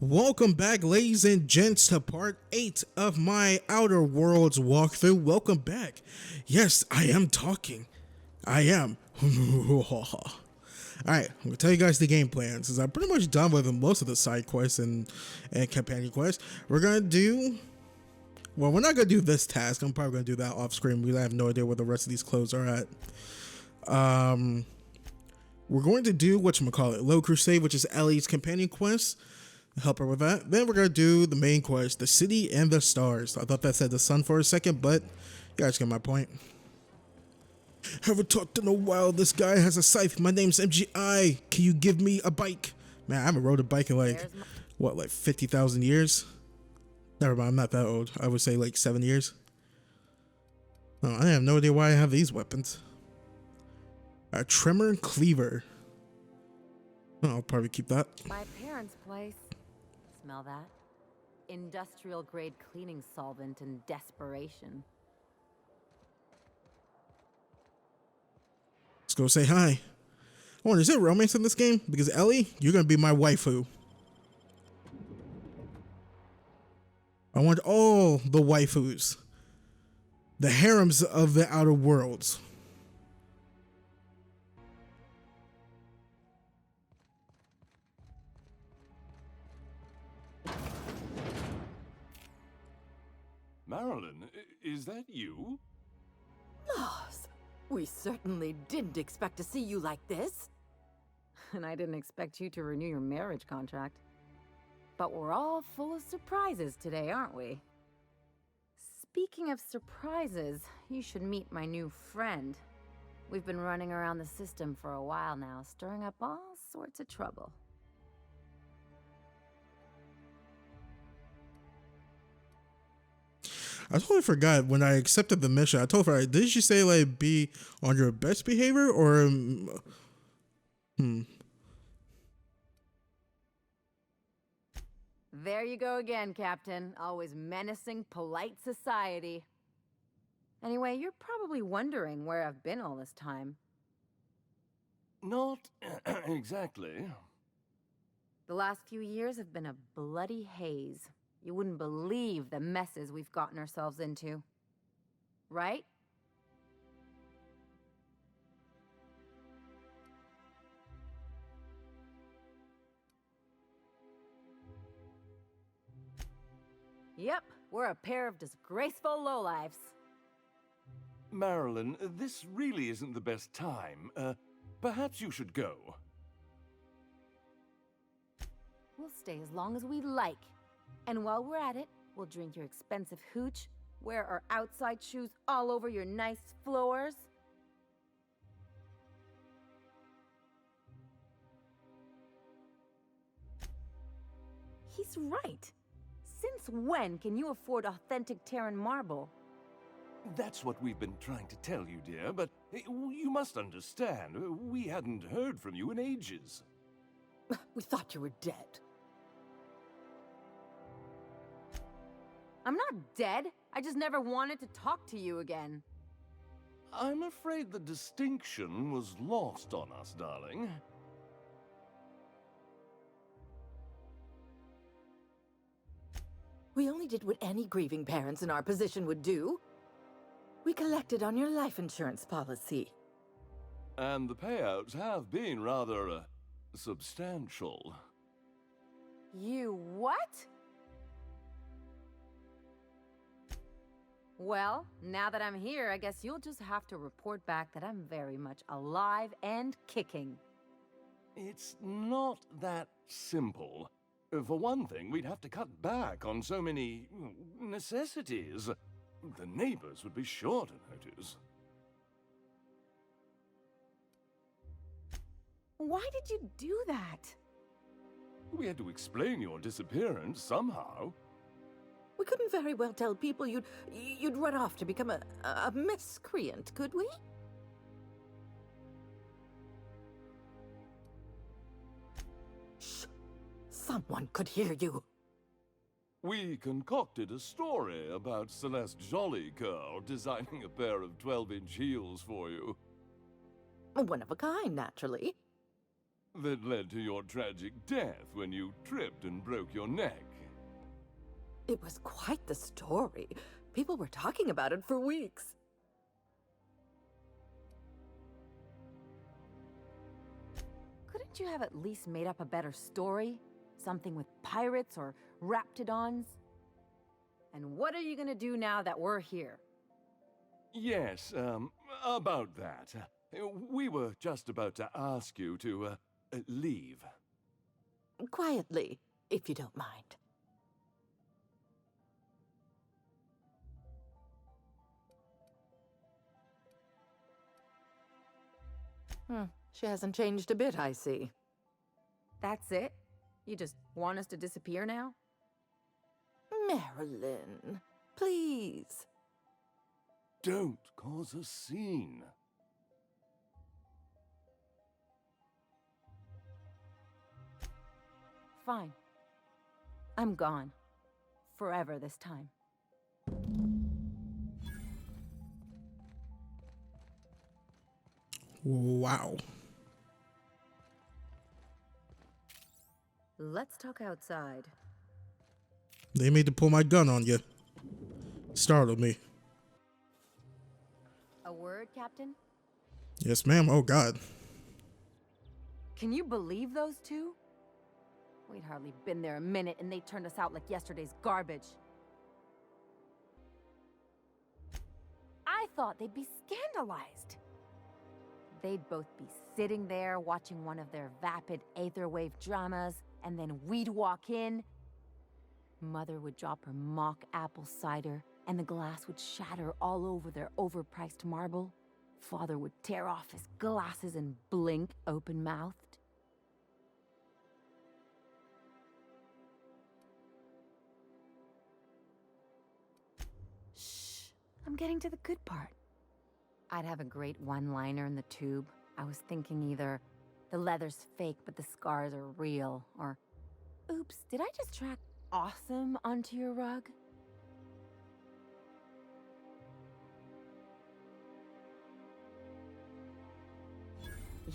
Welcome back, ladies and gents, to part 8 of my Outer Worlds walkthrough. Welcome back. Yes, I am talking. I am. Alright, I'm gonna tell you guys the game plan, since I'm pretty much done with most of the side quests and companion quests. We're gonna do... Well, we're not gonna do this task. I'm probably gonna do that off screen. We have no idea where the rest of these clothes are at. We're going to do whatchamacallit, Low Crusade, which is Ellie's companion quest. Help her with that. Then we're gonna do the main quest, the city and the stars. I thought that said the sun for a second, but you guys get my point. Haven't talked in a while. This guy has a scythe. My name's MGI. Can you give me a bike? Man, I haven't rode a bike in like 50,000 years? Never mind, I'm not that old. I would say like 7 years. Oh, I have no idea why I have these weapons. A trimmer and cleaver. Oh, I'll probably keep that. My parents' place. Smell that? Industrial grade cleaning solvent and desperation. Let's go say hi. Oh, is there romance in this game? Because Ellie, you're gonna be my waifu. I want all the waifus. The harems of the Outer Worlds. Marilyn, is that you? Loss, we certainly didn't expect to see you like this. And I didn't expect you to renew your marriage contract. But we're all full of surprises today, aren't we? Speaking of surprises, you should meet my new friend. We've been running around the system for a while now, stirring up all sorts of trouble. I totally forgot when I accepted the mission. I told her, did she say like be on your best behavior or There you go again, Captain. Always menacing polite society. Anyway, you're probably wondering where I've been all this time. Not exactly. The last few years have been a bloody haze. You wouldn't believe the messes we've gotten ourselves into. Right? Yep, we're a pair of disgraceful lowlifes. Marilyn, this really isn't the best time. Perhaps you should go. We'll stay as long as we like. And while we're at it, we'll drink your expensive hooch, wear our outside shoes all over your nice floors. He's right. Since when can you afford authentic Terran marble? That's what we've been trying to tell you, dear, but you must understand, we hadn't heard from you in ages. We thought you were dead. I'm not dead. I just never wanted to talk to you again. I'm afraid the distinction was lost on us, darling. We only did what any grieving parents in our position would do. We collected on your life insurance policy. And the payouts have been rather, substantial. You what? Well, now that I'm here, I guess you'll just have to report back that I'm very much alive and kicking. It's not that simple. For one thing, we'd have to cut back on so many necessities. The neighbors would be sure to notice. Why did you do that? We had to explain your disappearance somehow. We couldn't very well tell people you'd run off to become a miscreant, could we? Shh! Someone could hear you. We concocted a story about Celeste Jollycurl designing a pair of 12-inch heels for you. One of a kind, naturally. that led to your tragic death when you tripped and broke your neck. It was quite the story. People were talking about it for weeks. Couldn't you have at least made up a better story? Something with pirates or raptidons? And what are you gonna do now that we're here? Yes, about that. We were just about to ask you to, leave. Quietly, if you don't mind. She hasn't changed a bit, I see. That's it? You just want us to disappear now? Marilyn, please. Don't cause a scene. Fine. I'm gone. Forever this time. Wow. Let's talk outside. They made to pull my gun on you. Startled me. A word, Captain? Yes, ma'am. Oh, God. Can you believe those two? We'd hardly been there a minute and they turned us out like yesterday's garbage. I thought they'd be scandalized. They'd both be sitting there watching one of their vapid aetherwave dramas, and then we'd walk in. Mother would drop her mock apple cider, and the glass would shatter all over their overpriced marble. Father would tear off his glasses and blink open-mouthed. Shh, I'm getting to the good part. I'd have a great one-liner in the tube. I was thinking either, the leather's fake but the scars are real, or, oops, did I just track awesome onto your rug?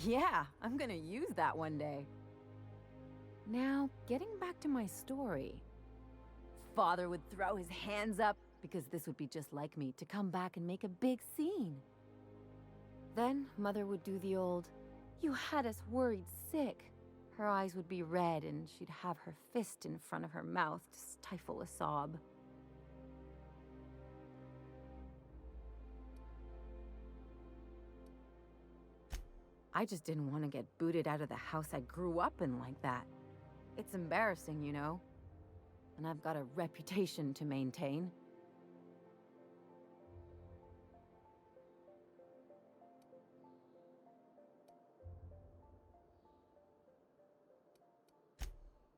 Yeah, I'm gonna use that one day. Now, getting back to my story. Father would throw his hands up, because this would be just like me, to come back and make a big scene. Then Mother would do the old, "You had us worried sick." Her eyes would be red and she'd have her fist in front of her mouth to stifle a sob. I just didn't want to get booted out of the house I grew up in like that. It's embarrassing, you know? And I've got a reputation to maintain.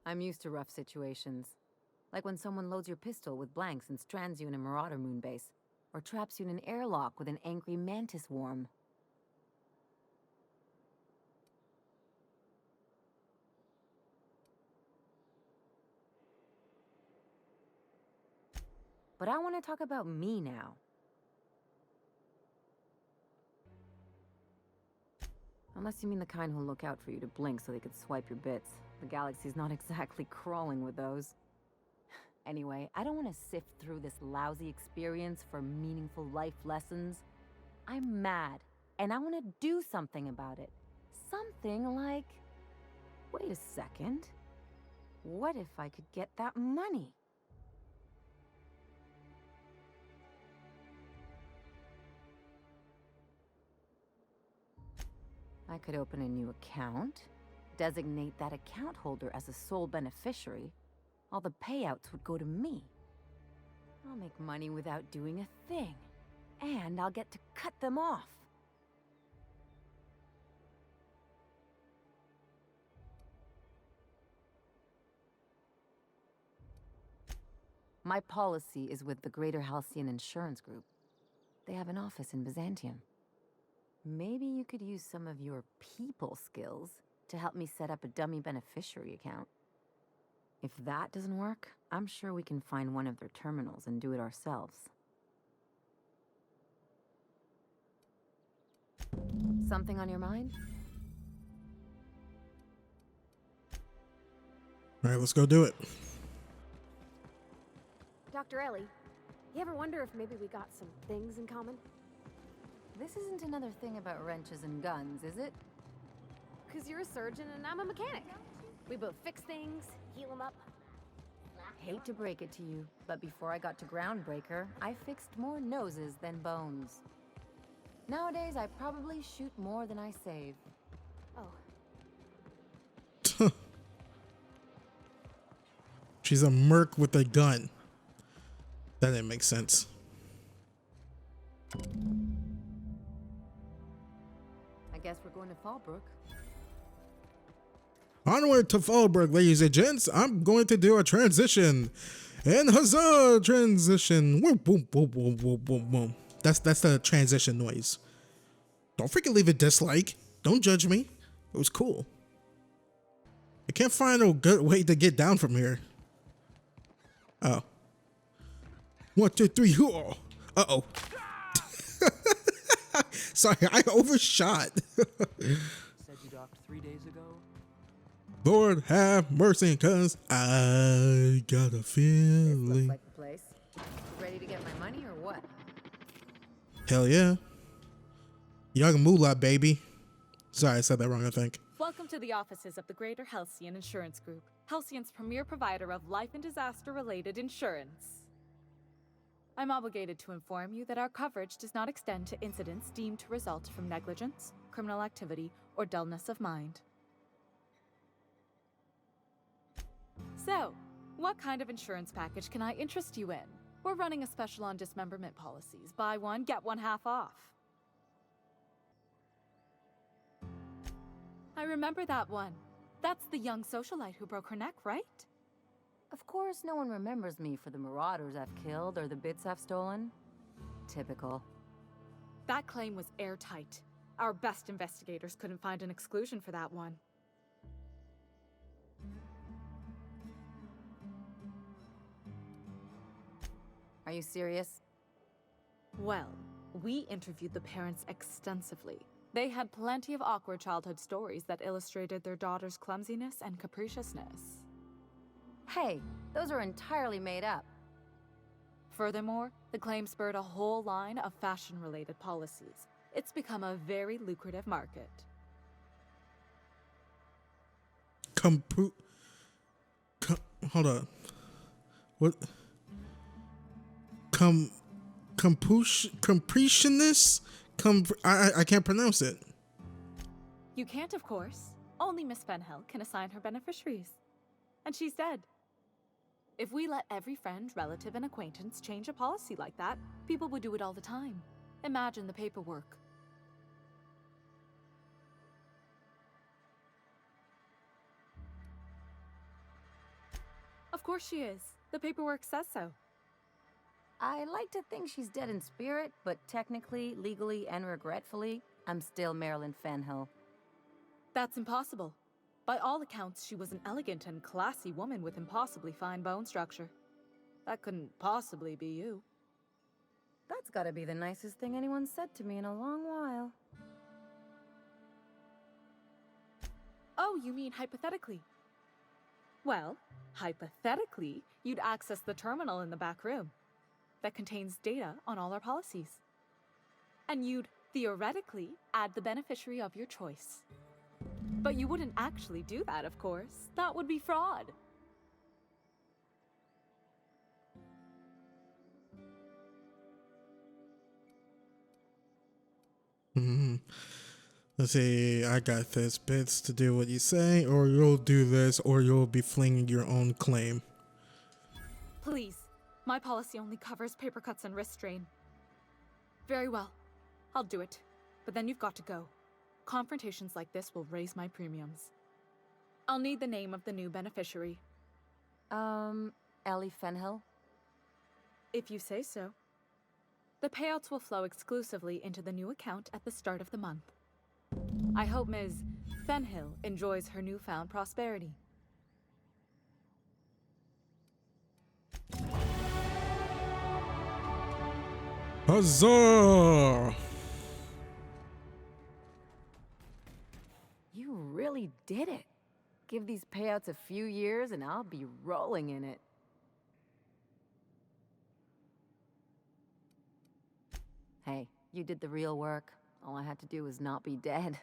I'm used to rough situations. Like when someone loads your pistol with blanks and strands you in a marauder moonbase, or traps you in an airlock with an angry mantis worm. But I want to talk about me now. Unless you mean the kind who'll look out for you to blink so they could swipe your bits. The galaxy's not exactly crawling with those. Anyway, I don't want to sift through this lousy experience for meaningful life lessons. I'm mad, and I want to do something about it. Something like... Wait a second. What if I could get that money? I could open a new account, designate that account holder as a sole beneficiary. All the payouts would go to me. I'll make money without doing a thing. And I'll get to cut them off. My policy is with the Greater Halcyon Insurance Group. They have an office in Byzantium. Maybe you could use some of your people skills to help me set up a dummy beneficiary account. If that doesn't work, I'm sure we can find one of their terminals and do it ourselves. Something on your mind? All right, let's go do it. Dr. Ellie, you ever wonder if maybe we got some things in common? This isn't another thing about wrenches and guns, is it? Because you're a surgeon and I'm a mechanic. We both fix things, heal them up. Hate to break it to you, but before I got to Groundbreaker, I fixed more noses than bones. Nowadays, I probably shoot more than I save. Oh, She's a merc with a gun. That didn't make sense. I guess we're going to Fallbrook. Onward to Fallbrook, ladies and gents. I'm going to do a transition. And huzzah, transition. Boom, boom, boom, boom, boom, boom, boom. That's the transition noise. Don't freaking leave a dislike. Don't judge me. It was cool. I can't find a good way to get down from here. Oh. 1, 2, 3. Uh-oh. Sorry, I overshot. Said you docked 3 days ago? Lord have mercy, cause I got a This looks feeling. like the place. Ready to get my money or what? Hell yeah. Young Moolah, baby. Sorry, I said that wrong, I think. Welcome to the offices of the Greater Halcyon Insurance Group, Halcyon's premier provider of life and disaster-related insurance. I'm obligated to inform you that our coverage does not extend to incidents deemed to result from negligence, criminal activity, or dullness of mind. So, what kind of insurance package can I interest you in? We're running a special on dismemberment policies. Buy one, get one half off. I remember that one. That's the young socialite who broke her neck, right? Of course, no one remembers me for the marauders I've killed or the bits I've stolen. Typical. That claim was airtight. Our best investigators couldn't find an exclusion for that one. Are you serious? Well, we interviewed the parents extensively. They had plenty of awkward childhood stories that illustrated their daughter's clumsiness and capriciousness. Hey, those are entirely made up. Furthermore, the claim spurred a whole line of fashion-related policies. It's become a very lucrative market. Hold on. What? Capriciousness? I can't pronounce it. You can't, of course. Only Miss Fenhill can assign her beneficiaries. And she's dead. If we let every friend, relative, and acquaintance change a policy like that, people would do it all the time. Imagine the paperwork. Of course she is. The paperwork says so. I like to think she's dead in spirit, but technically, legally, and regretfully, I'm still Marilyn Fenhill. That's impossible. By all accounts, she was an elegant and classy woman with impossibly fine bone structure. That couldn't possibly be you. That's gotta be the nicest thing anyone's said to me in a long while. Oh, you mean hypothetically? Well, hypothetically, you'd access the terminal in the back room that contains data on all our policies. And you'd, theoretically, add the beneficiary of your choice. But you wouldn't actually do that, of course. That would be fraud. Let's see, I got this. Bits to do what you say, or you'll do this, or you'll be flinging your own claim. Please, my policy only covers paper cuts and wrist strain. Very well, I'll do it. But then you've got to go. Confrontations like this will raise my premiums. I'll need the name of the new beneficiary. Ellie Fenhill? If you say so. The payouts will flow exclusively into the new account at the start of the month. I hope Ms. Fenhill enjoys her newfound prosperity. Huzzah! You really did it. Give these payouts a few years and I'll be rolling in it. Hey, you did the real work. All I had to do was not be dead.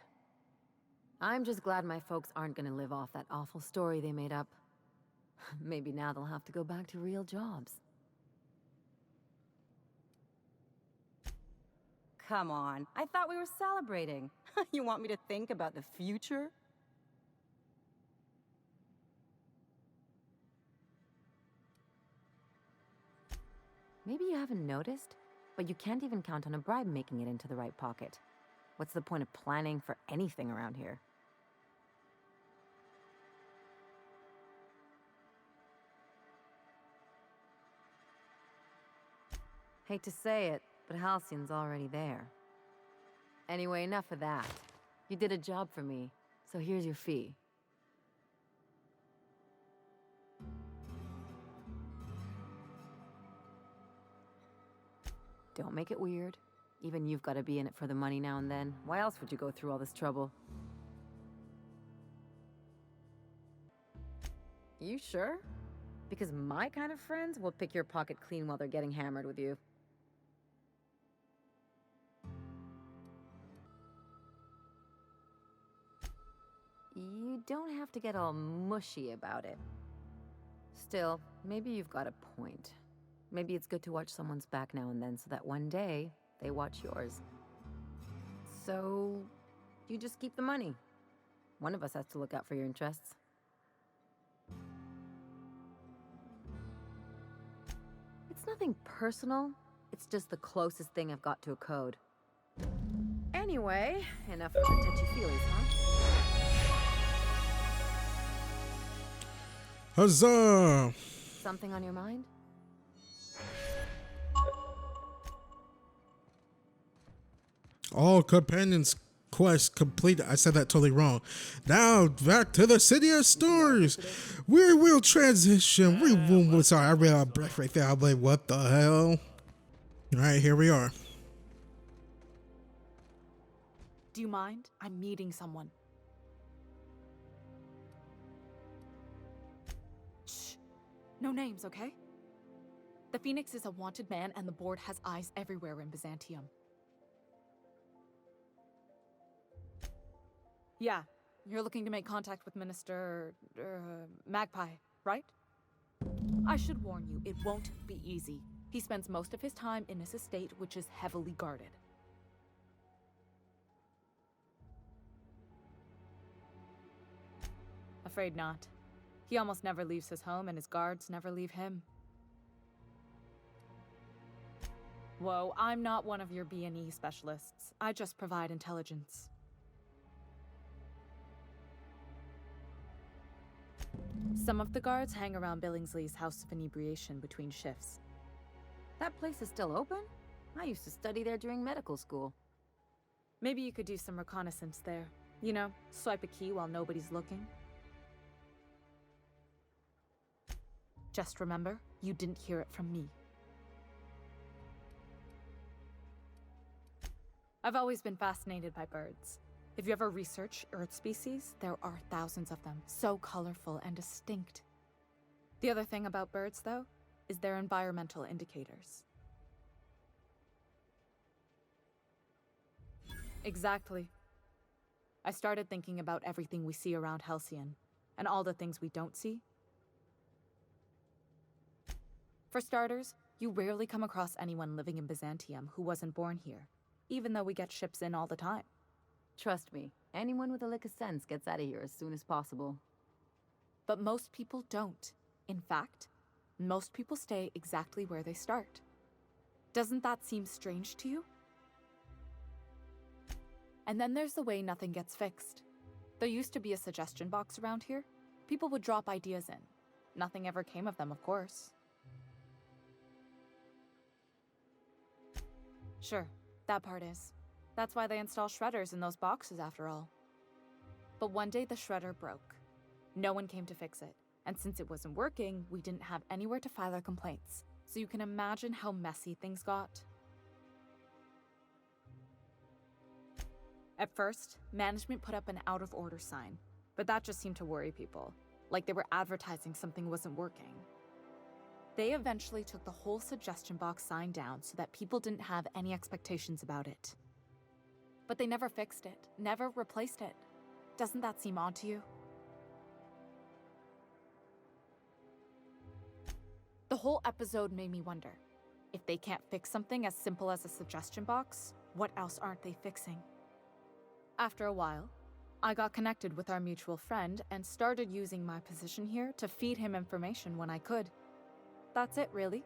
I'm just glad my folks aren't gonna live off that awful story they made up. Maybe now they'll have to go back to real jobs. Come on, I thought we were celebrating. You want me to think about the future? Maybe you haven't noticed, but you can't even count on a bribe making it into the right pocket. What's the point of planning for anything around here? Hate to say it, but Halcyon's already there. Anyway, enough of that. You did a job for me, so here's your fee. Don't make it weird. Even you've got to be in it for the money now and then. Why else would you go through all this trouble? You sure? Because my kind of friends will pick your pocket clean while they're getting hammered with you. You don't have to get all mushy about it. Still, maybe you've got a point. Maybe it's good to watch someone's back now and then so that one day, they watch yours. So, you just keep the money. One of us has to look out for your interests. It's nothing personal. It's just the closest thing I've got to a code. Anyway, enough of the touchy-feelies, huh? Huzzah! Something on your mind? All companions quest complete. I said that totally wrong. Now back to the city of stars. We will transition. We will. Sorry, I ran out of breath right there. I'm like, what the hell? All right, here we are. Do you mind? I'm meeting someone. Shh. No names, okay? The Phoenix is a wanted man, and the board has eyes everywhere in Byzantium. Yeah, you're looking to make contact with Minister... Magpie, right? I should warn you, it won't be easy. He spends most of his time in his estate, which is heavily guarded. Afraid not. He almost never leaves his home, and his guards never leave him. Whoa, I'm not one of your B&E specialists. I just provide intelligence. Some of the guards hang around Billingsley's House of Inebriation between shifts. That place is still open? I used to study there during medical school. Maybe you could do some reconnaissance there. You know, swipe a key while nobody's looking. Just remember, you didn't hear it from me. I've always been fascinated by birds. If you ever research Earth species, there are thousands of them, so colorful and distinct. The other thing about birds, though, is their environmental indicators. Exactly. I started thinking about everything we see around Halcyon, and all the things we don't see. For starters, you rarely come across anyone living in Byzantium who wasn't born here, even though we get ships in all the time. Trust me, anyone with a lick of sense gets out of here as soon as possible. But most people don't. In fact, most people stay exactly where they start. Doesn't that seem strange to you? And then there's the way nothing gets fixed. There used to be a suggestion box around here. People would drop ideas in. Nothing ever came of them, of course. Sure, that part is. That's why they install shredders in those boxes, after all. But one day the shredder broke. No one came to fix it, and since it wasn't working, we didn't have anywhere to file our complaints. So you can imagine how messy things got. At first, management put up an out-of-order sign, but that just seemed to worry people, like they were advertising something wasn't working. They eventually took the whole suggestion box sign down so that people didn't have any expectations about it. But they never fixed it, never replaced it. Doesn't that seem odd to you? The whole episode made me wonder, if they can't fix something as simple as a suggestion box, what else aren't they fixing? After a while, I got connected with our mutual friend and started using my position here to feed him information when I could. That's it, really.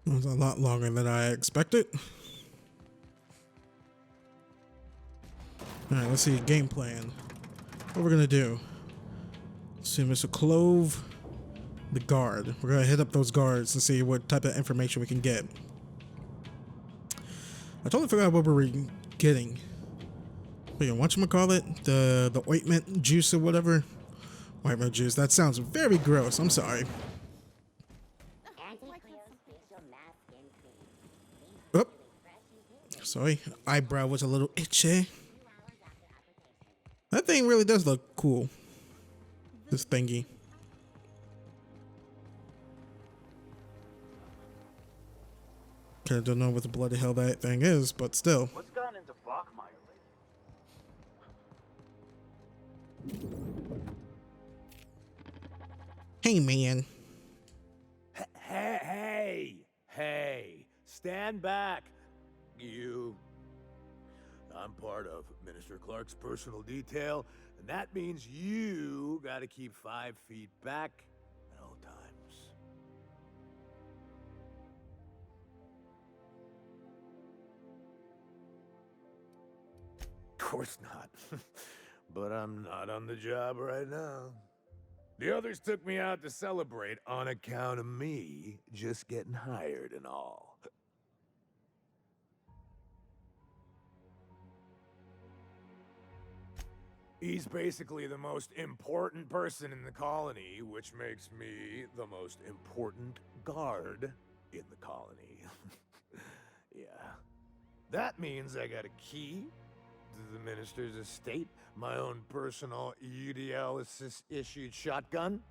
It was a lot longer than I expected. Alright, let's see. Game plan. What we're gonna do. See Mr. Clove, the guard. We're gonna hit up those guards and see what type of information we can get. I totally forgot what we were getting. But yeah, whatchamacallit? The ointment juice or whatever. Ointment juice. That sounds very gross. I'm sorry. Oh. Sorry. Eyebrow was a little itchy. That thing really does look cool. This thingy. Okay, I don't know what the bloody hell that thing is, but still. What's gotten into Bachmeyer lately? Hey, man. Hey, stand back, you. I'm part of Minister Clark's personal detail, and that means you gotta keep 5 feet back at all times. Of course not. But I'm not on the job right now. The others took me out to celebrate on account of me just getting hired and all. He's basically the most important person in the colony, which makes me the most important guard in the colony. Yeah. That means I got a key to the minister's estate, my own personal UDL-issued shotgun.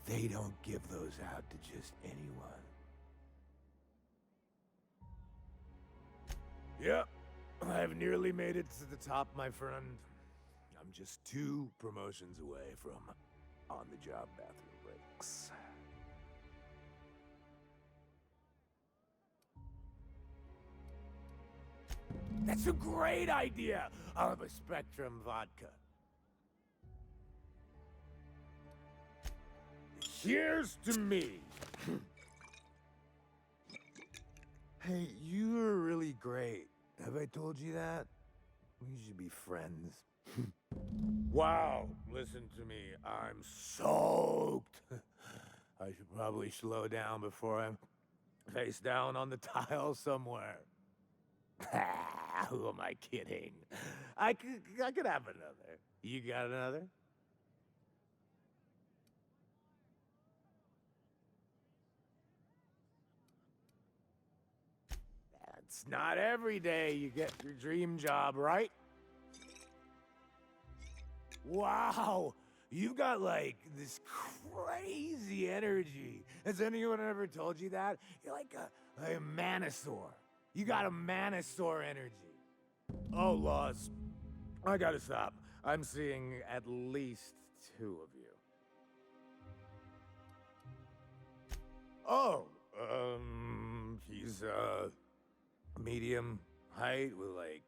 They don't give those out to just anyone. Yep, I've nearly made it to the top, my friend. I'm just 2 promotions away from on-the-job bathroom breaks. That's a great idea! I'll have a Spectrum vodka. Here's to me! Hey, you're really great. Have I told you that? We should be friends. Wow, listen to me. I'm soaked. I should probably slow down before I'm face down on the tile somewhere. Who am I kidding? I could have another. You got another? It's not every day you get your dream job, right? Wow, you've got like this crazy energy. Has anyone ever told you that? You're like a manosaur. You got a manosaur energy. Oh, Laws, I gotta stop. I'm seeing at least 2 of you. Oh, he's medium height with like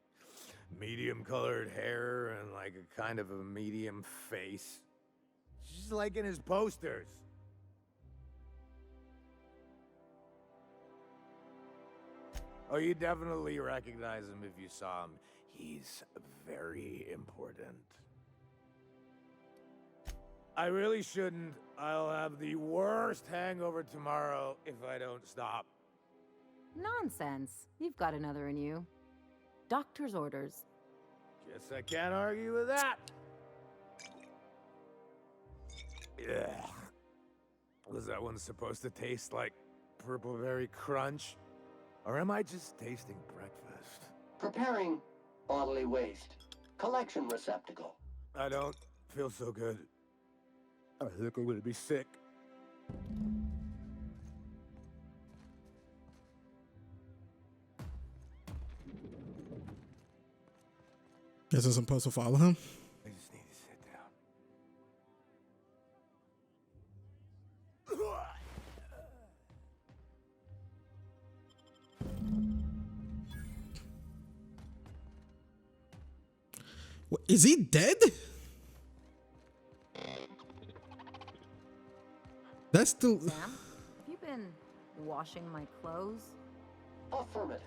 medium colored hair and like a kind of a medium face. Just like in his posters. Oh, you definitely recognize him if you saw him. He's very important. I really shouldn't. I'll have the worst hangover tomorrow if I don't stop. Nonsense. You've got another in you. Doctor's orders. Guess I can't argue with that. Yeah. Was that one supposed to taste like Purple Berry Crunch? Or am I just tasting breakfast? Preparing Bodily waste. Collection receptacle. I don't feel so good. I think I'm gonna be sick. Guess I'm supposed to follow him. I just need to sit down. What, is he dead? That's still. Sam, have you been washing my clothes? Affirmative.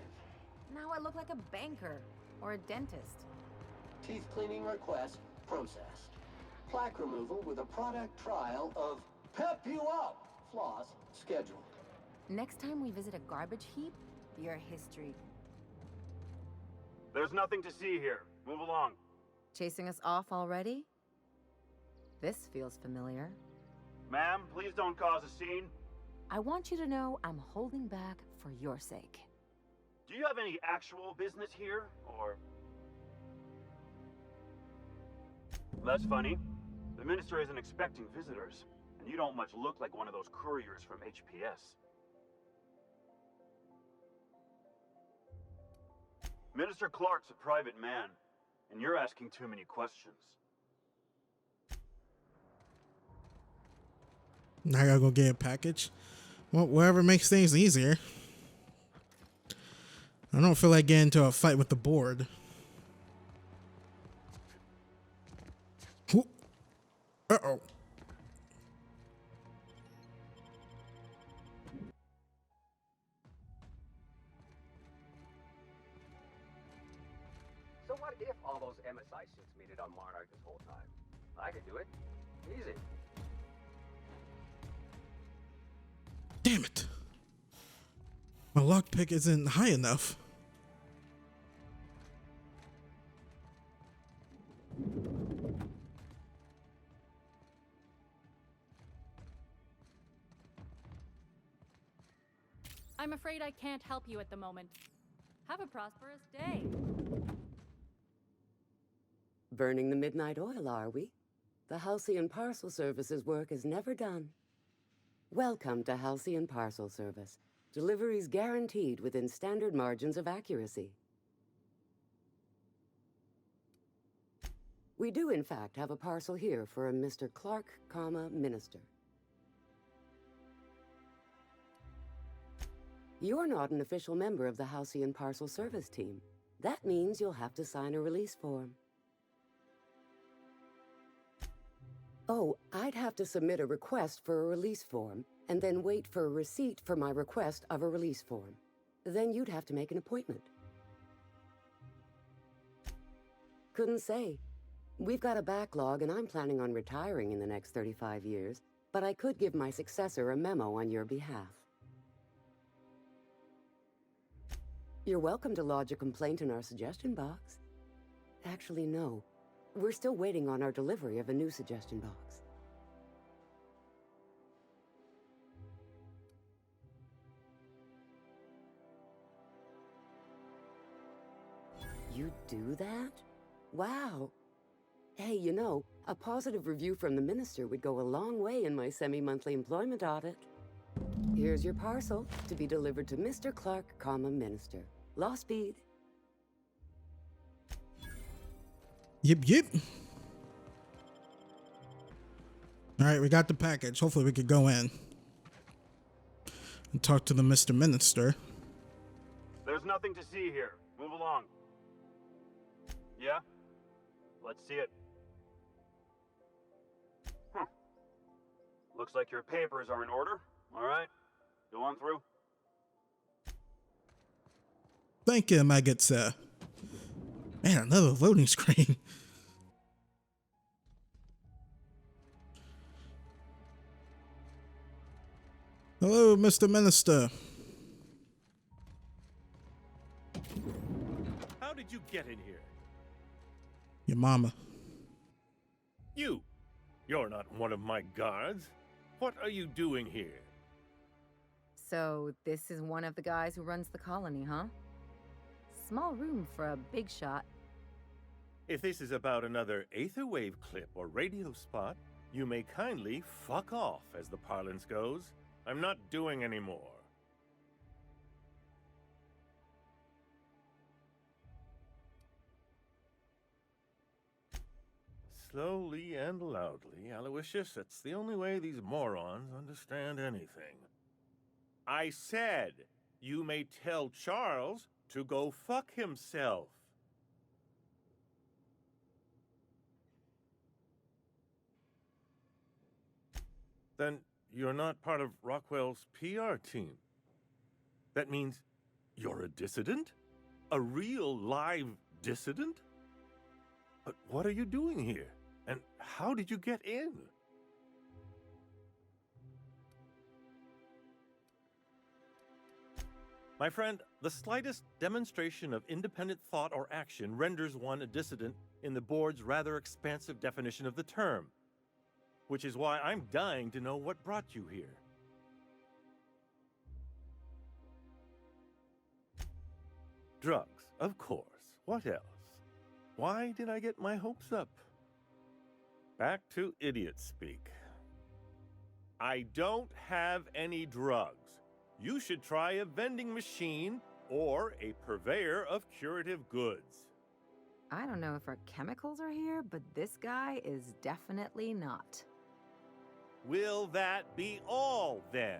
Now I look like a banker or a dentist. Teeth cleaning request processed. Plaque removal with a product trial of Pep You Up floss scheduled. Next time we visit a garbage heap, your history. There's nothing to see here. Move along. Chasing us off already? This feels familiar. Ma'am, please don't cause a scene. I want you to know I'm holding back for your sake. Do you have any actual business here, or... That's funny. The minister isn't expecting visitors, and you don't much look like one of those couriers from HPS. Minister Clark's a private man, and you're asking too many questions. Now I gotta go get a package. Well, whatever makes things easier. I don't feel like getting into a fight with the board. Uh-oh. So what if all those MSI suits made it on Monarch this whole time? I could do it. Easy. Damn it. My lockpick isn't high enough. I'm afraid I can't help you at the moment. Have a prosperous day. Burning the midnight oil, are we? The Halcyon Parcel Service's work is never done. Welcome to Halcyon Parcel Service. Deliveries guaranteed within standard margins of accuracy. We do, in fact, have a parcel here for a Mr. Clark, Minister. You're not an official member of the Halcyon Parcel Service team. That means you'll have to sign a release form. Oh, I'd have to submit a request for a release form, and then wait for a receipt for my request of a release form. Then you'd have to make an appointment. Couldn't say. We've got a backlog, and I'm planning on retiring in the next 35 years, but I could give my successor a memo on your behalf. You're welcome to lodge a complaint in our suggestion box. Actually, no. We're still waiting on our delivery of a new suggestion box. You do that? Wow. Hey, you know, a positive review from the minister would go a long way in my semi-monthly employment audit. Here's your parcel to be delivered to Mr. Clark, Minister. Law speed. Yep. All right, we got the package. Hopefully we could go in and talk to the Mr. Minister. There's nothing to see here. Move along. Yeah? Let's see it. Looks like your papers are in order. All right. Go on through. Thank you, my good sir. Man, another loading screen. Hello, Mr. Minister. How did you get in here? Your mama. You're not one of my guards. What are you doing here? So, this is one of the guys who runs the colony, huh? Small room for a big shot. If this is about another Aetherwave clip or radio spot, you may kindly fuck off, as the parlance goes. I'm not doing any more. Slowly and loudly, Aloysius, it's the only way these morons understand anything. I said, you may tell Charles to go fuck himself. Then you're not part of Rockwell's PR team. That means you're a dissident? A real live dissident? But what are you doing here? And how did you get in? My friend, the slightest demonstration of independent thought or action renders one a dissident in the board's rather expansive definition of the term. Which is why I'm dying to know what brought you here. Drugs, of course. What else? Why did I get my hopes up? Back to idiot speak. I don't have any drugs. You should try a vending machine or a purveyor of curative goods. I don't know if our chemicals are here, but this guy is definitely not. Will that be all, then?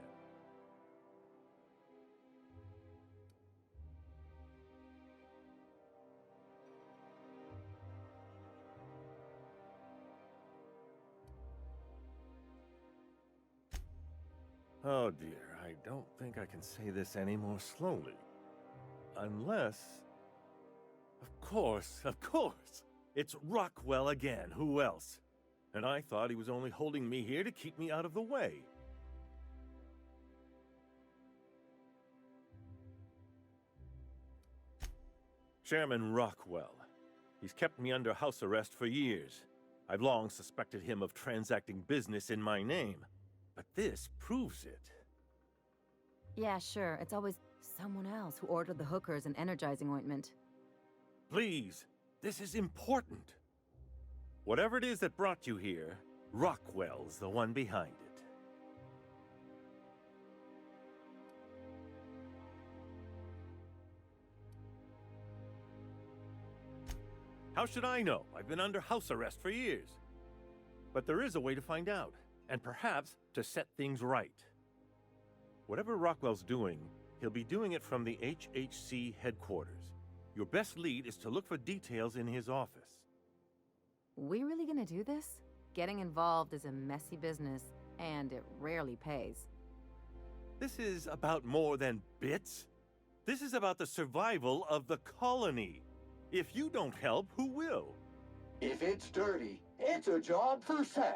Oh dear, I don't think I can say this any more slowly. Unless... Of course! It's Rockwell again, who else? And I thought he was only holding me here to keep me out of the way. Chairman Rockwell. He's kept me under house arrest for years. I've long suspected him of transacting business in my name. But this proves it. Yeah, sure. It's always someone else who ordered the hookers and energizing ointment. Please, this is important. Whatever it is that brought you here, Rockwell's the one behind it. How should I know? I've been under house arrest for years. But there is a way to find out, and perhaps to set things right. Whatever Rockwell's doing, he'll be doing it from the HHC headquarters. Your best lead is to look for details in his office. We really gonna do this? Getting involved is a messy business, and it rarely pays. This is about more than bits. This is about the survival of the colony. If you don't help, who will? If it's dirty, it's a job for Sam.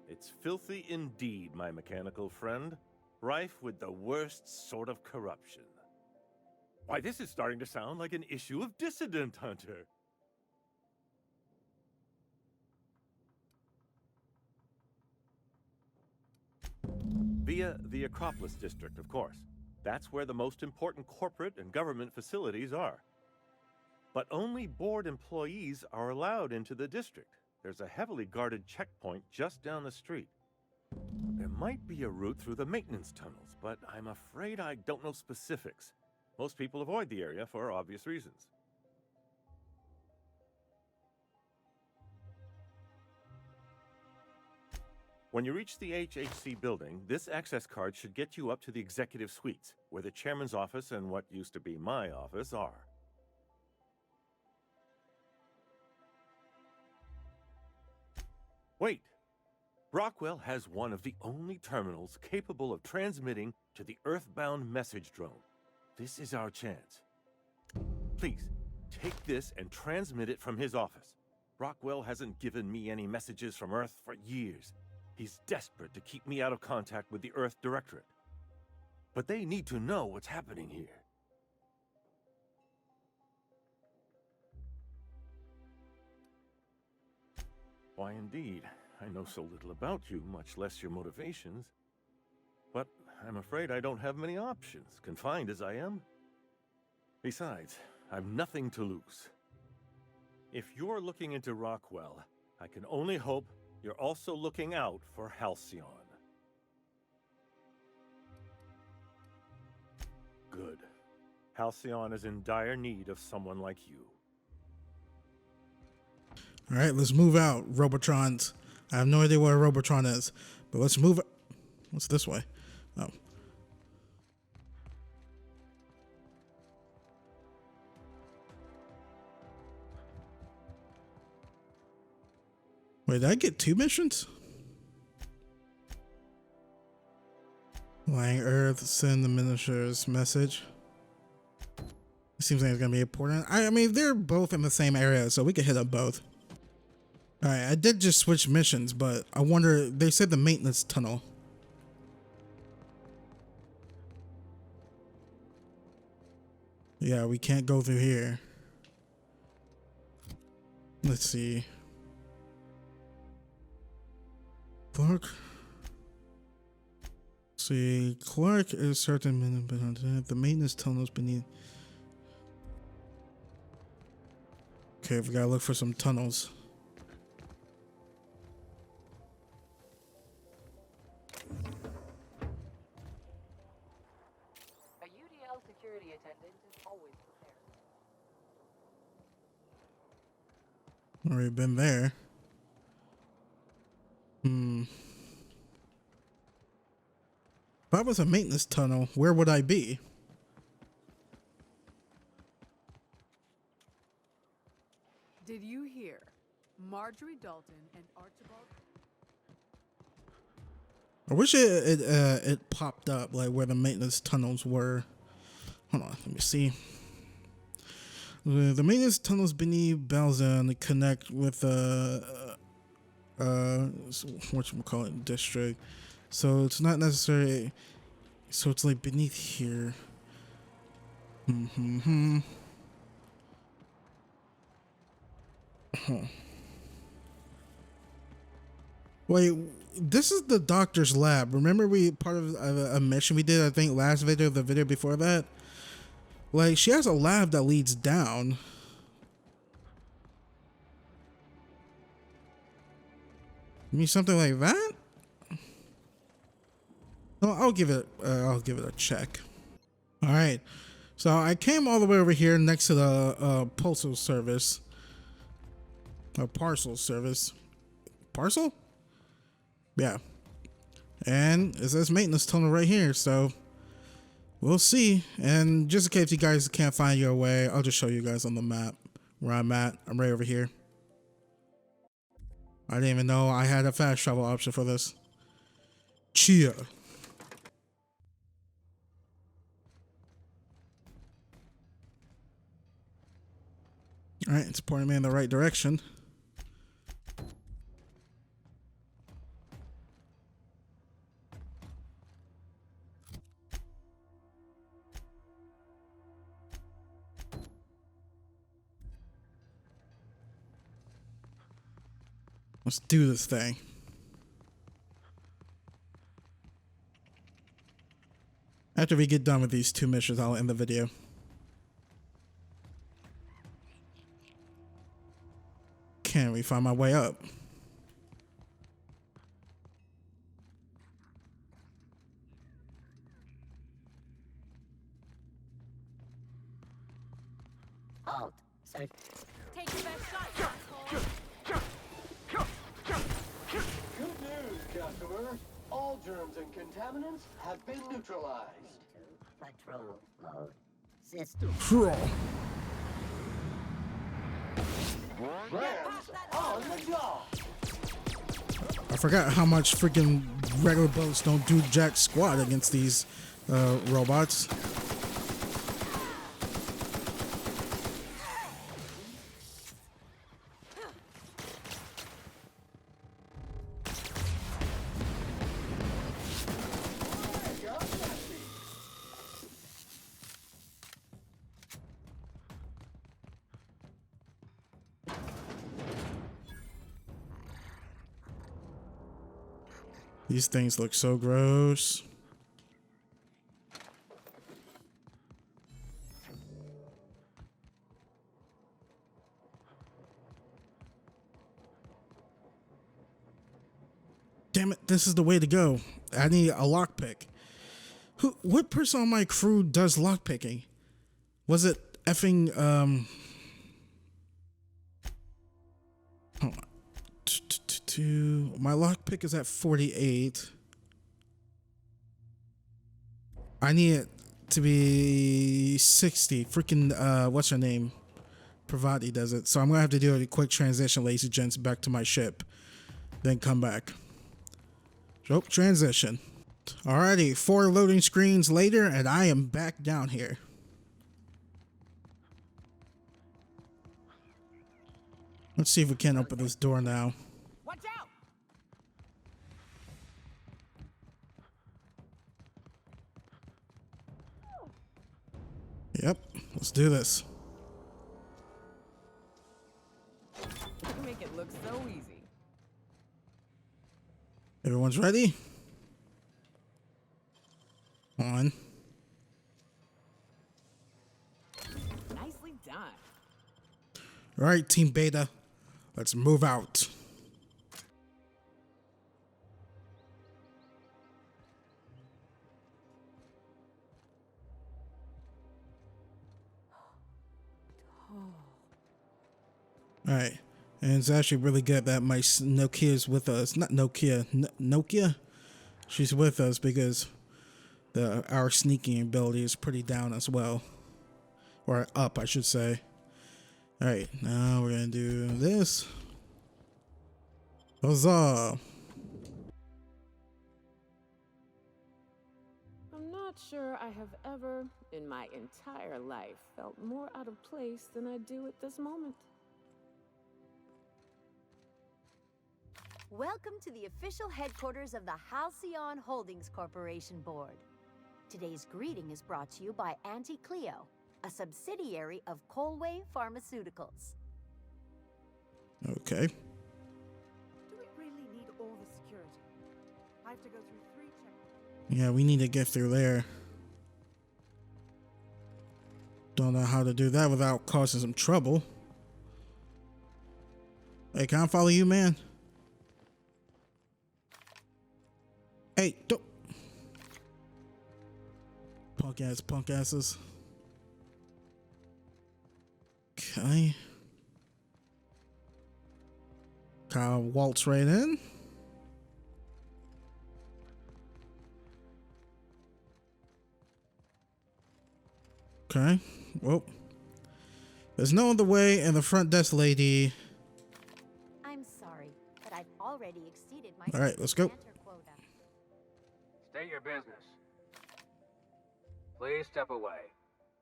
It's filthy indeed, my mechanical friend. Rife with the worst sort of corruption. Why, this is starting to sound like an issue of Dissident Hunter. Via the Acropolis District, of course. That's where the most important corporate and government facilities are. But only board employees are allowed into the district. There's a heavily guarded checkpoint just down the street. There might be a route through the maintenance tunnels, but I'm afraid I don't know specifics. Most people avoid the area for obvious reasons. When you reach the HHC building, this access card should get you up to the executive suites, where the chairman's office and what used to be my office are. Wait! Rockwell has one of the only terminals capable of transmitting to the Earthbound message drone. This is our chance. Please, take this and transmit it from his office. Rockwell hasn't given me any messages from Earth for years. He's desperate to keep me out of contact with the Earth Directorate. But they need to know what's happening here. Why, indeed. I know so little about you, much less your motivations. But I'm afraid I don't have many options, confined as I am. Besides, I've nothing to lose. If you're looking into Rockwell, I can only hope you're also looking out for Halcyon. Good. Halcyon is in dire need of someone like you. All right, let's move out, Robotrons. I have no idea what a Robotron is, but let's move. What's this way? Oh. Wait, did I get 2 missions? Lying Earth, send the minister's message. It seems like it's gonna be important. I mean, they're both in the same area, so we could hit up both. Alright, I did just switch missions, but I wonder, they said the maintenance tunnel. Yeah, we can't go through here. Let's see. Clark. See, Clark is certain the maintenance tunnels beneath. Okay, we gotta look for some tunnels. A UDL security attendant is always prepared. Already been there. If I was a maintenance tunnel, where would I be? Did you hear? Marjorie Dalton and Archibald. I wish it popped up like where the maintenance tunnels were. Hold on, let me see. The maintenance tunnels beneath Belzon connect with whatchamacallit district. So it's not necessary. So it's like beneath here. Wait, this is the doctor's lab. Remember we part of a mission we did, I think last video, the video before that? Like, she has a lab that leads down. You mean something like that? No, I'll give it a check. All right. So I came all the way over here next to the postal service. A parcel service. Parcel? Yeah. And it says maintenance tunnel right here, so we'll see. And just in case you guys can't find your way, I'll just show you guys on the map where I'm at. I'm right over here. I didn't even know I had a fast travel option for this. Chia. All right, it's pointing me in the right direction. Let's do this thing. After we get done with these 2 missions, I'll end the video. Can we find my way up? Halt. Sir. Take your best shot, asshole. Good news, customer. All germs and contaminants have been neutralized. Patrol mode. System. Troll. Rams on the job. I forgot how much freaking regular boats don't do jack squat against these robots. These things look so gross. Damn it, this is the way to go. I need a lockpick. What person on my crew does lockpicking? Was it effing, hold on. My lockpick is at 48. I need it to be 60. Freaking, what's her name? Pravati does it. So I'm gonna have to do a quick transition, ladies and gents, back to my ship. Then come back. So, transition. Alrighty, 4 loading screens later, and I am back down here. Let's see if we can open this door now. Watch out! Yep, let's do this. You make it look so easy. Everyone's ready? On. Nicely done. Alright, Team Beta. Let's move out. Alright, and it's actually really good that my Nokia is with us. Not Nokia, Nokia? She's with us because our sneaking ability is pretty down as well. Or up, I should say. Alright, now we're gonna do this. Huzzah! I'm not sure I have ever, in my entire life, felt more out of place than I do at this moment. Welcome to the official headquarters of the Halcyon Holdings Corporation Board. Today's greeting is brought to you by Auntie Cleo, a subsidiary of Colway Pharmaceuticals. Okay. Do we really need all the security? I have to go through 3 checkpoints. Yeah, we need to get through there. Don't know how to do that without causing some trouble. Hey, can I follow you, man? Hey, don't. Punk asses. Okay. Kyle waltz right in. Okay. Well, there's no other way, and the front desk lady. I'm sorry, but I've already exceeded my All right, let's go. quota. State your business. Please step away.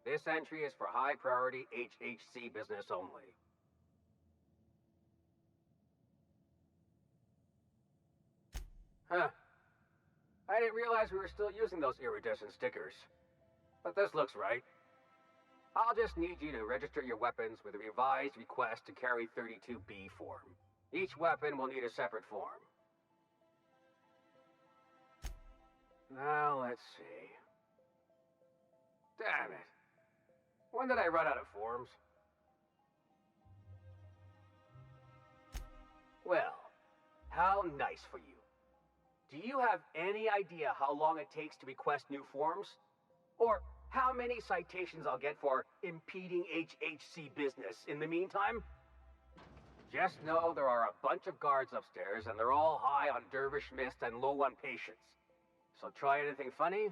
This entry is for high priority HHC business only. Huh. I didn't realize we were still using those iridescent stickers. But this looks right. I'll just need you to register your weapons with a revised request to carry 32B form. Each weapon will need a separate form. Now, let's see. Damn it. When did I run out of forms? Well, how nice for you. Do you have any idea how long it takes to request new forms? Or how many citations I'll get for impeding HHC business in the meantime? Just know there are a bunch of guards upstairs and they're all high on dervish mist and low on patience. So try anything funny,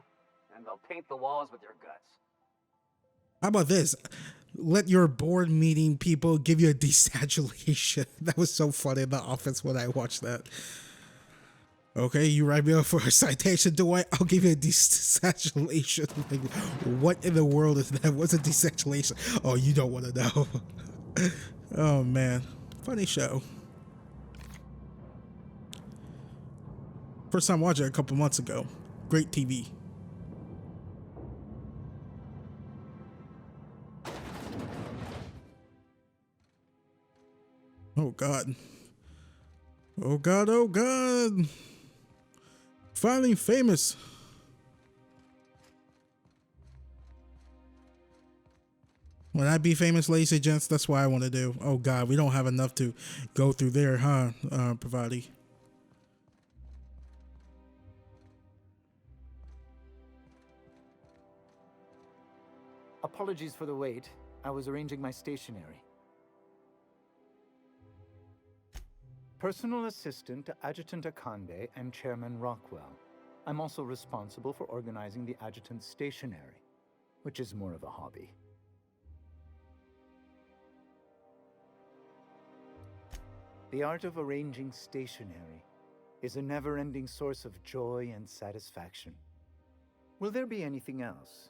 and they'll paint the walls with your guts. How about this? Let your board meeting people give you a desatulation. That was so funny in the office when I watched that. Okay, you write me up for a citation, do I? I'll give you a desatulation. Like, what in the world is that? What's a desatulation? Oh, you don't want to know. Oh, man. Funny show. First time watching it a couple months ago. Great TV. Oh, God. Oh, God. Oh, God. Finally famous. When I be famous, ladies and gents, that's what I want to do. Oh, God. We don't have enough to go through there, huh, Pravati? Apologies for the wait. I was arranging my stationery. Personal assistant to Adjutant Akande and Chairman Rockwell. I'm also responsible for organizing the adjutant's stationery, which is more of a hobby. The art of arranging stationery is a never-ending source of joy and satisfaction. Will there be anything else?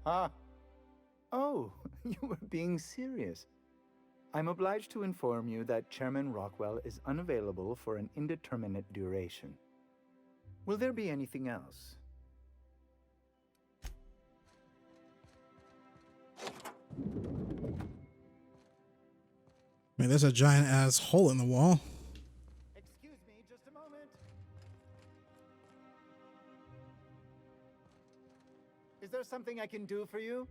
Ah. Oh, you were being serious. I'm obliged to inform you that Chairman Rockwell is unavailable for an indeterminate duration. Will there be anything else? Man, there's a giant ass hole in the wall. Excuse me, just a moment. Is there something I can do for you?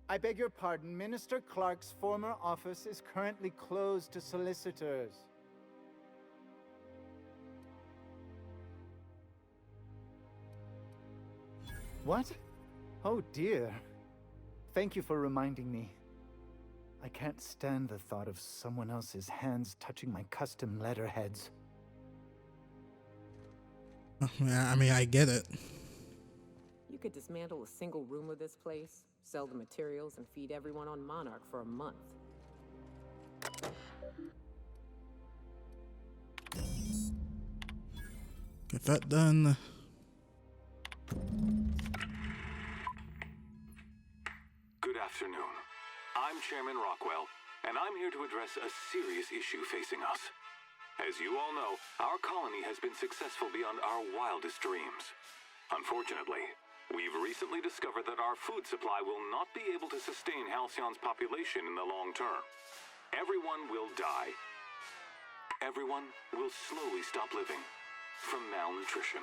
I beg your pardon, Minister Clark's former office is currently closed to solicitors. What? Oh dear. Thank you for reminding me. I can't stand the thought of someone else's hands touching my custom letterheads. I mean, I get it. You could dismantle a single room of this place, sell the materials, and feed everyone on Monarch for a month. Get that done. Good afternoon. I'm Chairman Rockwell, and I'm here to address a serious issue facing us. As you all know, our colony has been successful beyond our wildest dreams. Unfortunately, we've recently discovered that our food supply will not be able to sustain Halcyon's population in the long term. Everyone will die. Everyone will slowly stop living from malnutrition.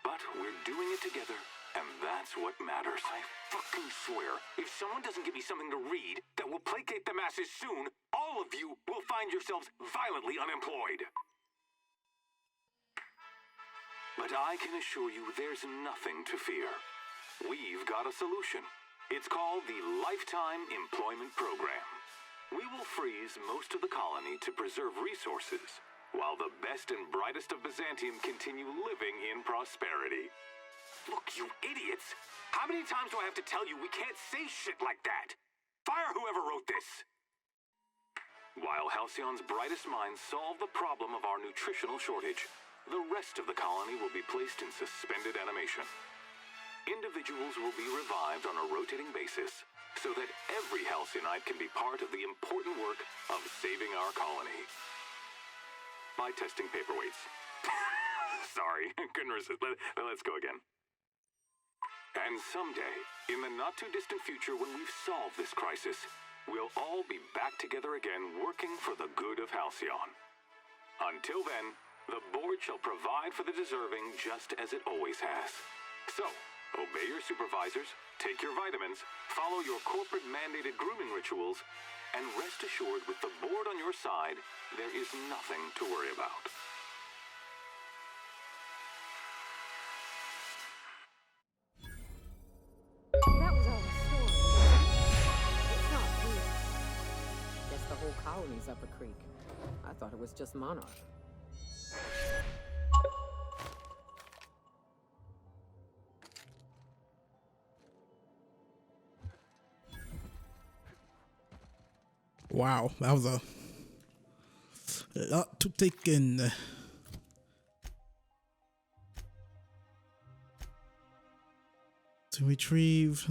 But we're doing it together, and that's what matters. I fucking swear, if someone doesn't give me something to read that will placate the masses soon, all of you will find yourselves violently unemployed. But I can assure you there's nothing to fear. We've got a solution. It's called the Lifetime Employment Program. We will freeze most of the colony to preserve resources, while the best and brightest of Byzantium continue living in prosperity. Look, you idiots! How many times do I have to tell you we can't say shit like that? Fire whoever wrote this! While Halcyon's brightest minds solve the problem of our nutritional shortage, the rest of the colony will be placed in suspended animation. Individuals will be revived on a rotating basis so that every Halcyonite can be part of the important work of saving our colony. By testing paperweights. Sorry, couldn't resist. Let's go again. And someday, in the not-too-distant future when we've solved this crisis, we'll all be back together again working for the good of Halcyon. Until then, the board shall provide for the deserving just as it always has. So, obey your supervisors, take your vitamins, follow your corporate-mandated grooming rituals, and rest assured with the board on your side, there is nothing to worry about. That was all a story. It's not real. Guess the whole colony's up a creek. I thought it was just Monarch. Wow, that was a lot to take in. To retrieve.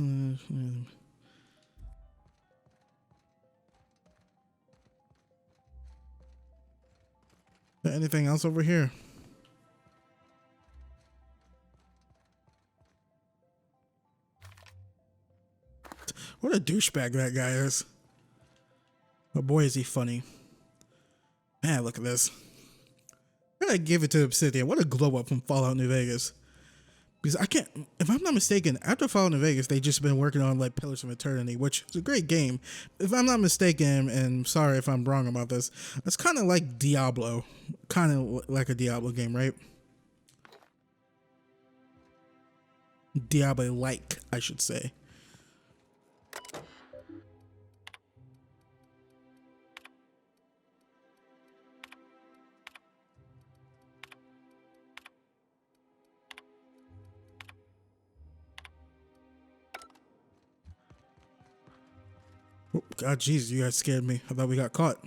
Anything else over here? What a douchebag that guy is. But boy, is he funny. Man, look at this. I gotta give it to Obsidian. What a glow up from Fallout New Vegas. Because I can't, if I'm not mistaken, after Fallout New Vegas, they just been working on like Pillars of Eternity, which is a great game. If I'm not mistaken, and sorry if I'm wrong about this, it's kind of like Diablo. Kind of like a Diablo game, right? Diablo-like, I should say. Oh, God, jeez, you guys scared me. I thought we got caught.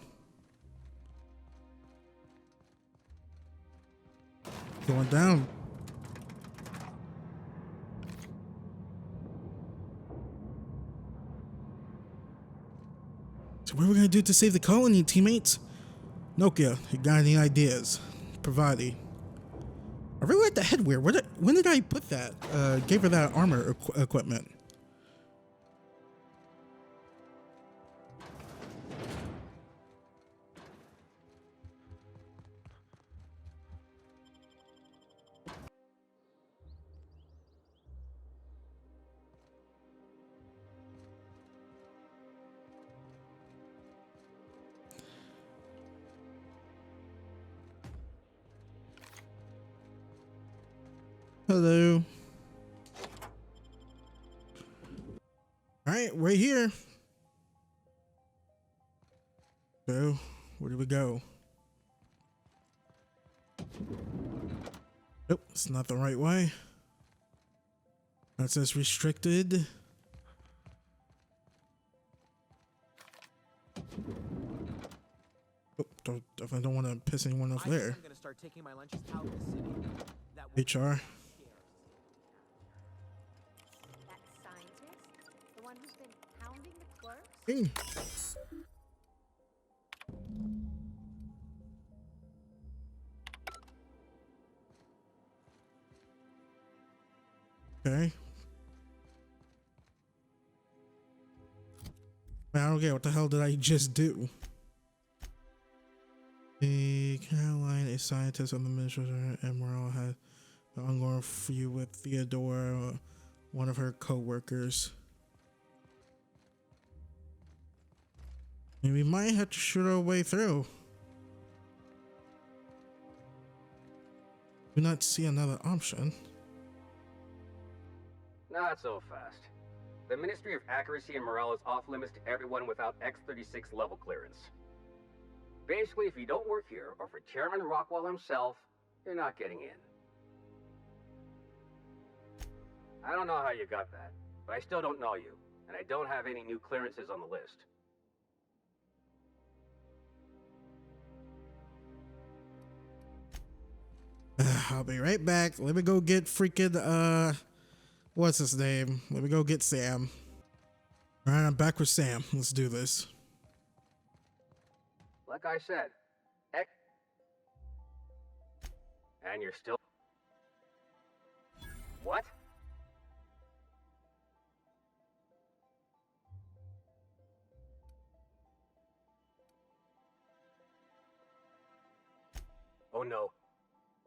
Going down. So what are we gonna do to save the colony, teammates? Nokia, you got any ideas? Provided. I really like the headwear. When did I put that? Gave her that armor equipment. Hello. All right, we're here. So, where do we go? Nope, it's not the right way. That says restricted. Oh, definitely don't want to piss anyone off there. I'm gonna start taking my lunches out of the city. That HR. That scientist? The one who's been hounding the clerks? Hey. Okay. Man, I don't get what the hell did I just do? The Caroline, a scientist on the administration, Emerald had an ongoing feud with Theodora, one of her co-workers. And we might have to shoot our way through. Do not see another option. Not so fast. The Ministry of Accuracy and Morale is off limits to everyone without X-36 level clearance. Basically, if you don't work here, or for Chairman Rockwell himself, you're not getting in. I don't know how you got that, but I still don't know you, and I don't have any new clearances on the list. I'll be right back. Let me go get freaking, what's his name? Let me go get Sam. All right, I'm back with Sam. Let's do this. Like I said, and you're still... What? Oh no.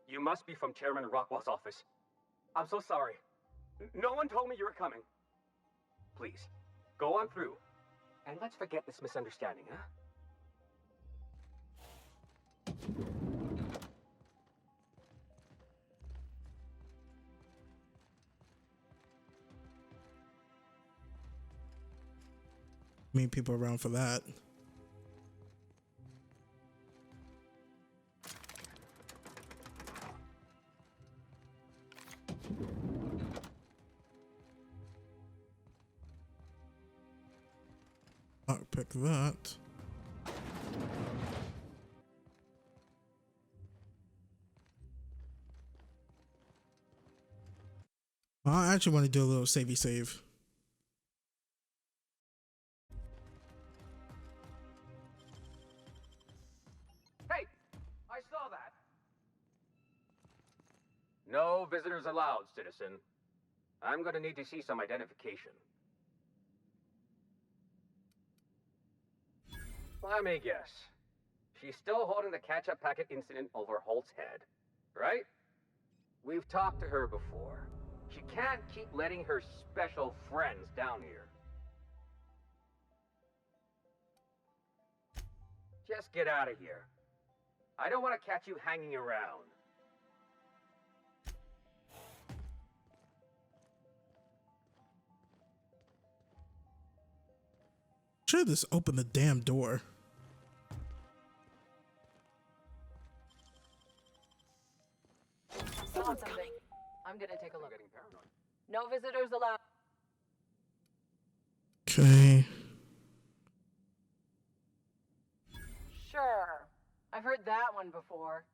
You must be from Chairman Rockwell's office. I'm so sorry. No one told me you were coming. Please, go on through. And let's forget this misunderstanding, huh? Meet people around for that. I'll pick that. I actually want to do a little savey save. Hey! I saw that! No visitors allowed, citizen. I'm gonna need to see some identification. Let me guess. She's still holding the catch-up packet incident over Holt's head, right? We've talked to her before. She can't keep letting her special friends down here. Just get out of here. I don't want to catch you hanging around. should just open the damn door. Someone's coming. I'm gonna take a look. No visitors allowed. Okay. Sure. I've heard that one before.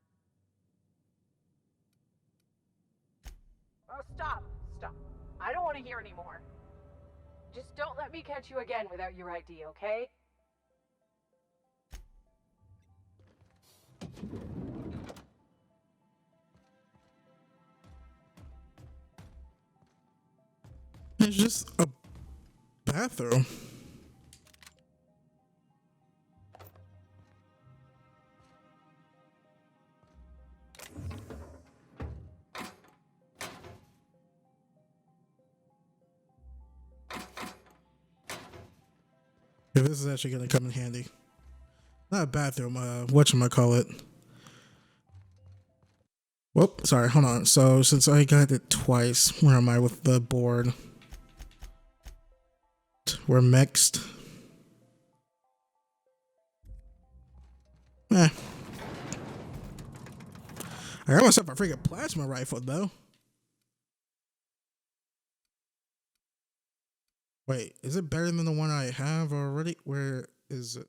Oh, stop. Stop. I don't want to hear anymore. Just don't let me catch you again without your ID, okay? It's just a bathroom. Yeah, this is actually gonna come in handy. Not a bathroom, whatchamacallit. Whoop, sorry, hold on. So since I got it twice, where am I with the board? We're mixed. I got myself a freaking plasma rifle though. Wait, is it better than the one I have already? Where is it?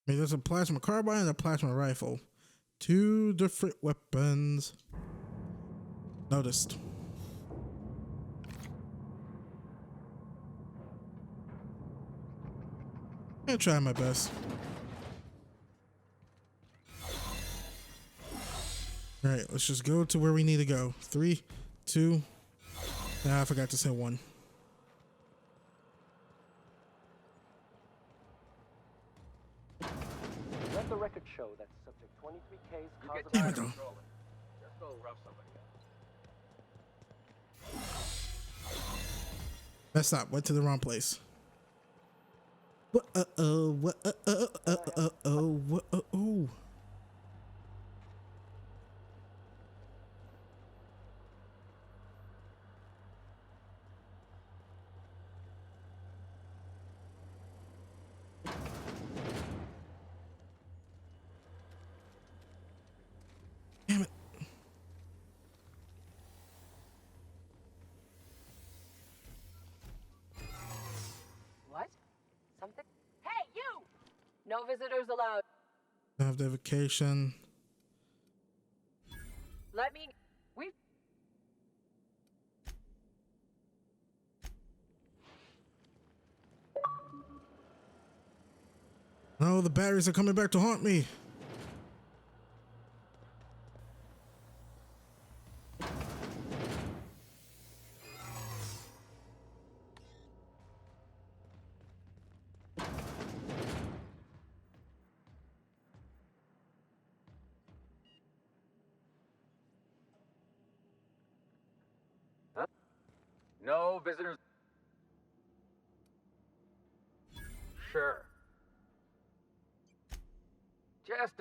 I mean, there's a plasma carbine and a plasma rifle. Two different weapons. Noticed. I'm gonna try my best. Alright, let's just go to where we need to go. 3, 2. I forgot to say 1. Let the record show that subject 23K's cause of Damn it, though. Just go rough somebody up. Messed up. Went to the wrong place. What? What? What? Damn it. What? Something? Hey, you! No visitors allowed. Identification. Let me. We. No, the batteries are coming back to haunt me. Huh? No visitors. Sure. Just.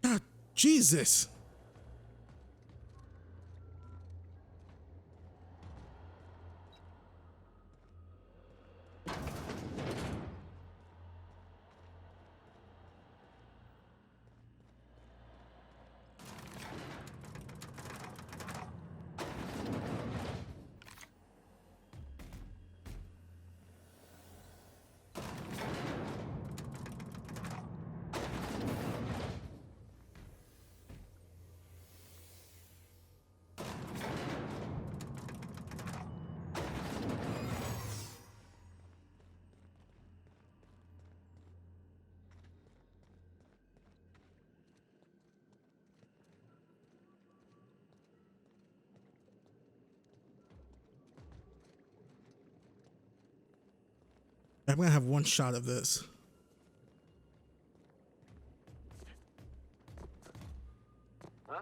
God, Jesus. I'm gonna have one shot of this. Huh?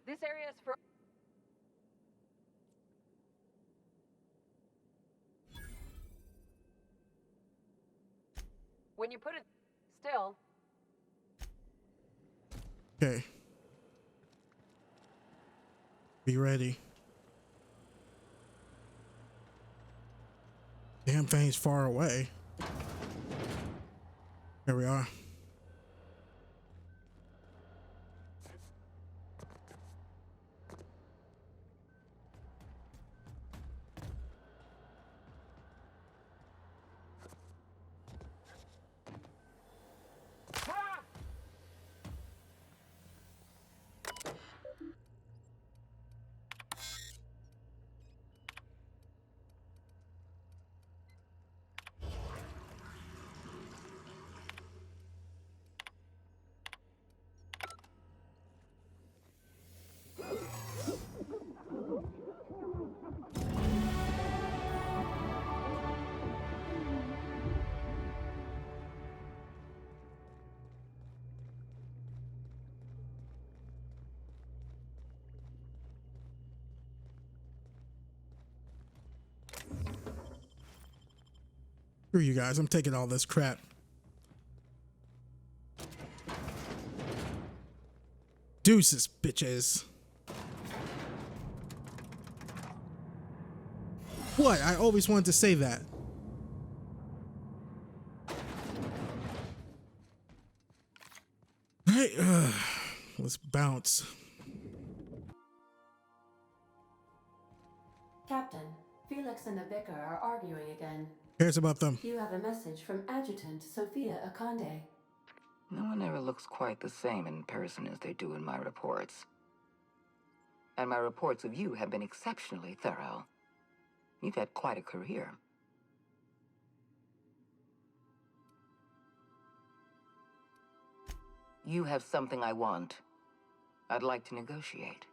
This area is for. When you put it still. Okay. Be ready. Damn thing's far away. Here we are. Screw you guys, I'm taking all this crap. Deuces, bitches. What? I always wanted to say that. Alright, let's bounce. Captain, Felix and the Vicar are arguing again. Cares about them. You have a message from Adjutant Sophia Akonde. No one ever looks quite the same in person as they do in my reports. And my reports of you have been exceptionally thorough. You've had quite a career. You have something I want. I'd like to negotiate.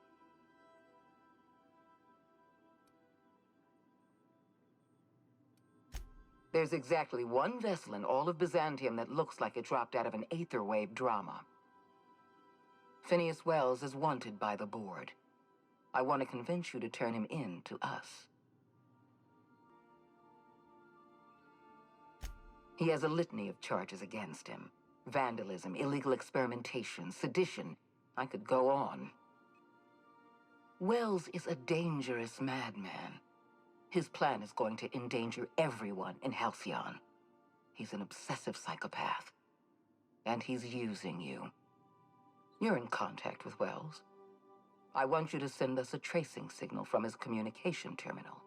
There's exactly one vessel in all of Byzantium that looks like it dropped out of an Aetherwave drama. Phineas Wells is wanted by the board. I want to convince you to turn him in to us. He has a litany of charges against him. Vandalism, illegal experimentation, sedition. I could go on. Wells is a dangerous madman. His plan is going to endanger everyone in Halcyon. He's an obsessive psychopath. And he's using you. You're in contact with Wells. I want you to send us a tracing signal from his communication terminal.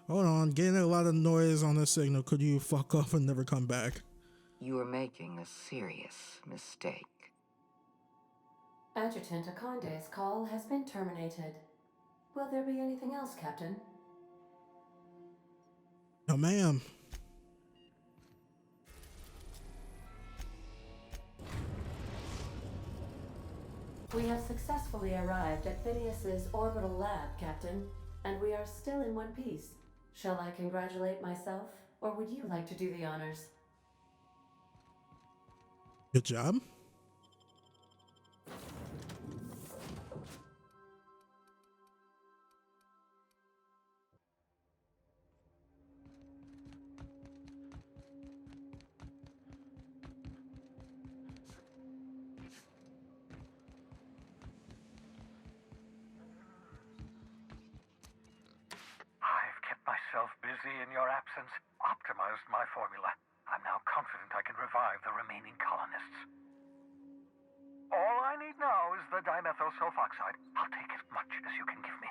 Hold on, getting a lot of noise on the signal. Could you fuck off and never come back? You are making a serious mistake. Adjutant Akonde's call has been terminated. Will there be anything else, Captain? No, ma'am. We have successfully arrived at Phineas's orbital lab, Captain, and we are still in one piece. Shall I congratulate myself, or would you like to do the honors? Good job. I've kept myself busy in your absence, optimized my formula. I'm now confident I can revive the remaining colonists. All I need now is the dimethyl sulfoxide. I'll take as much as you can give me.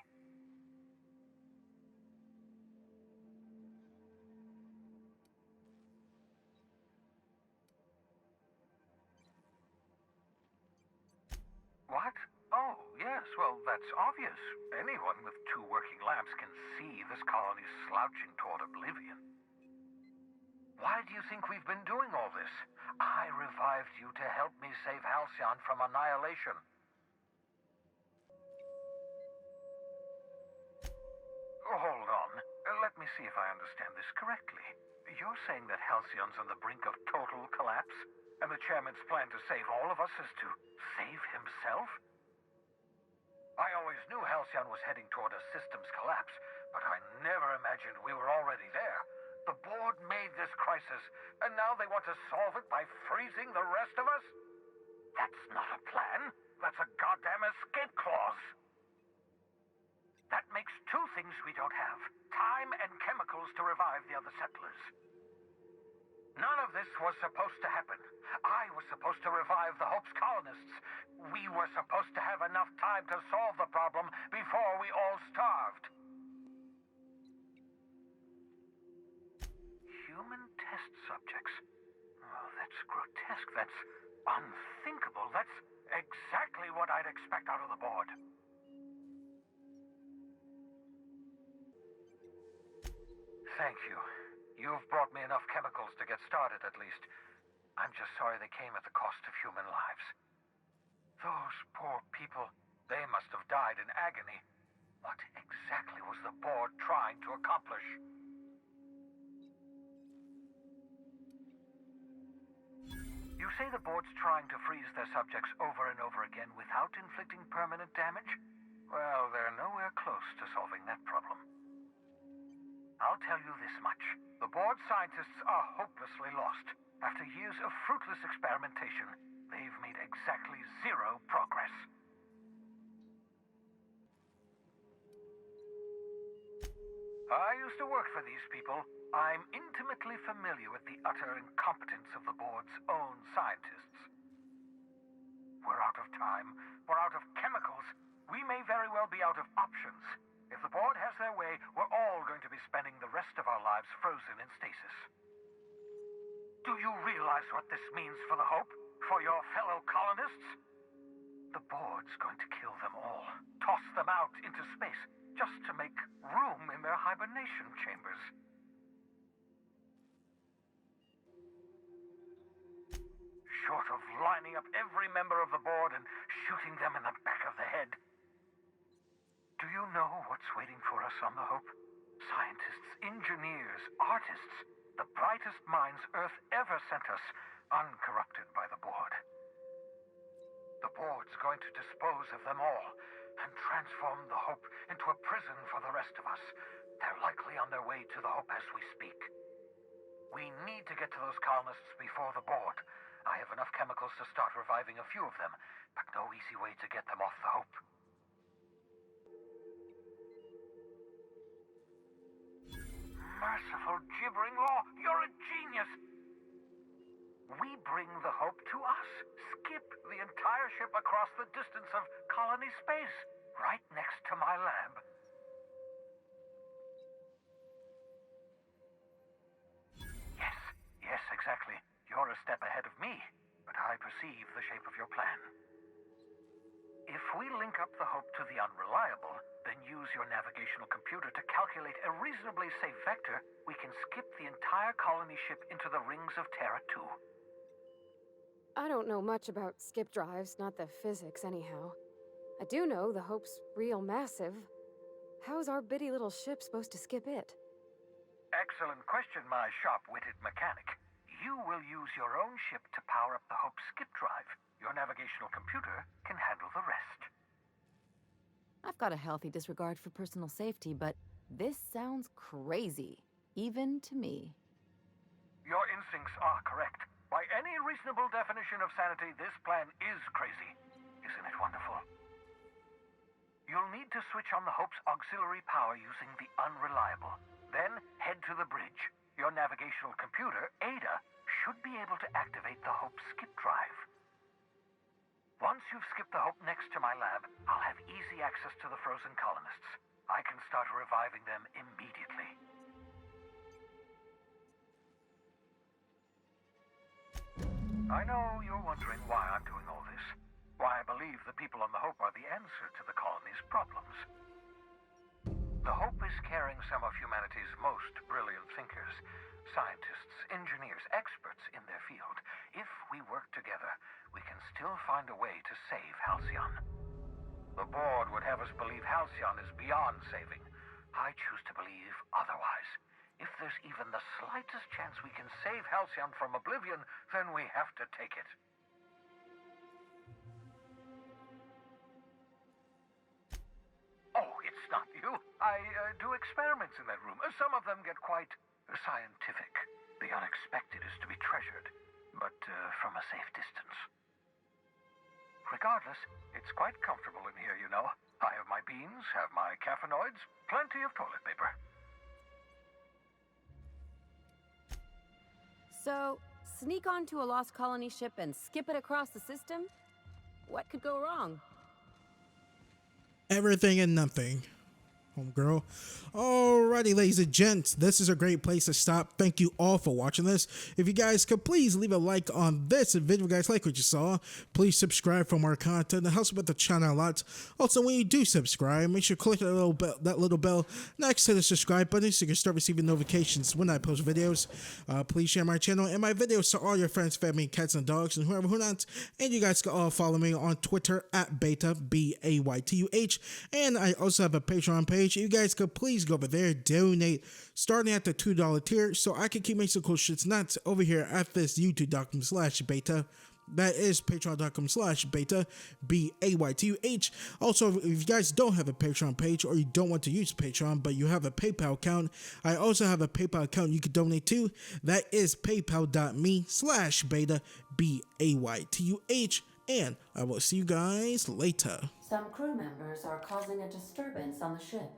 What? Oh, yes, well, that's obvious. Anyone with 2 working labs can see this colony's slouching toward oblivion. Why do you think we've been doing all this? I revived you to help me save Halcyon from annihilation. Hold on. Let me see if I understand this correctly. You're saying that Halcyon's on the brink of total collapse? And the chairman's plan to save all of us is to Save himself? I always knew Halcyon was heading toward a systems collapse, but I never imagined we were already there. The board made this crisis, and now they want to solve it by freezing the rest of us? That's not a plan. That's a goddamn escape clause. That makes two things we don't have: time and chemicals to revive the other settlers. None of this was supposed to happen. I was supposed to revive the Hope's colonists. We were supposed to have enough time to solve the problem before we all starved. Human test subjects? Oh, that's grotesque. That's unthinkable. That's exactly what I'd expect out of the board. Thank you. You've brought me enough chemicals to get started, at least. I'm just sorry they came at the cost of human lives. Those poor people, they must have died in agony. What exactly was the board trying to accomplish? You say the board's trying to freeze their subjects over and over again without inflicting permanent damage? Well, they're nowhere close to solving that problem. I'll tell you this much. The board scientists are hopelessly lost. After years of fruitless experimentation, they've made exactly zero progress. I used to work for these people. I'm intimately familiar with the utter incompetence of the board's own scientists. We're out of time. We're out of chemicals. We may very well be out of options. If the board has their way, we're all going to be spending the rest of our lives frozen in stasis. Do you realize what this means for the Hope? For your fellow colonists? The board's going to kill them all. Toss them out into space, just to make room in their hibernation chambers. Short of lining up every member of the board and shooting them in the back of the head. Do you know what's waiting for us on the Hope? Scientists, engineers, artists, the brightest minds Earth ever sent us, uncorrupted by the board. The board's going to dispose of them all and transform the Hope into a prison for the rest of us. They're likely on their way to the Hope as we speak. We need to get to those colonists before the board. I have enough chemicals to start reviving a few of them, but no easy way to get them off the Hope. Merciful gibbering law, you're a genius! We bring the Hope to us. Skip the entire ship across the distance of colony space, right next to my lab. Yes, exactly. You're a step ahead of me, but I perceive the shape of your plan. If we link up the Hope to the Unreliable, then use your navigational computer to calculate a reasonably safe vector, we can skip the entire colony ship into the rings of Terra 2. I don't know much about skip drives, not the physics anyhow. I do know the Hope's real massive. How's our bitty little ship supposed to skip it? Excellent question, my sharp-witted mechanic. You will use your own ship to power up the Hope's skip drive. Your navigational computer can handle the rest. I've got a healthy disregard for personal safety, but this sounds crazy, even to me. Your instincts are correct. By any reasonable definition of sanity, this plan is crazy. Isn't it wonderful? You'll need to switch on the Hope's auxiliary power using the Unreliable. Then head to the bridge. Your navigational computer, Ada, should be able to activate the Hope's skip drive. Once you've skipped the Hope next to my lab, I'll have easy access to the frozen colonists. I can start reviving them immediately. I know you're wondering why I'm doing all this. Why I believe the people on the Hope are the answer to the colony's problems. The Hope is carrying some of humanity's most brilliant thinkers, scientists, engineers, experts in their field. If we work together, we can still find a way to save Halcyon. The board would have us believe Halcyon is beyond saving. I choose to believe otherwise. If there's even the slightest chance we can save Halcyon from oblivion, then we have to take it. I do experiments in that room. Some of them get quite scientific. The unexpected is to be treasured, but from a safe distance. Regardless, it's quite comfortable in here, you know. I have my beans, have my caffeinoids, plenty of toilet paper. So, sneak onto a lost colony ship and skip it across the system? What could go wrong? Everything and nothing, homegirl. Alrighty, ladies and gents, this is a great place to stop. Thank you all for watching this. If you guys could please leave a like on this video, guys, like what you saw. Please subscribe for more content. It helps with the channel a lot. Also, when you do subscribe, make sure to click that little bell next to the subscribe button so you can start receiving notifications when I post videos. Please share my channel and my videos to all your friends, family, cats, and dogs, and whoever who not. And you guys can all follow me on Twitter at Baytuh, Baytuh. And I also have a Patreon page. You guys could please go over there, donate, starting at the $2 tier, so I can keep making some cool shits nuts over here at this youtube.com/Baytuh. That is patreon.com/Baytuh, Baytuh. Also, if you guys don't have a Patreon page or you don't want to use Patreon, but you have a PayPal account, I also have a PayPal account you can donate to. That is paypal.me/Baytuh, Baytuh. And I will see you guys later. Some crew members are causing a disturbance on the ship.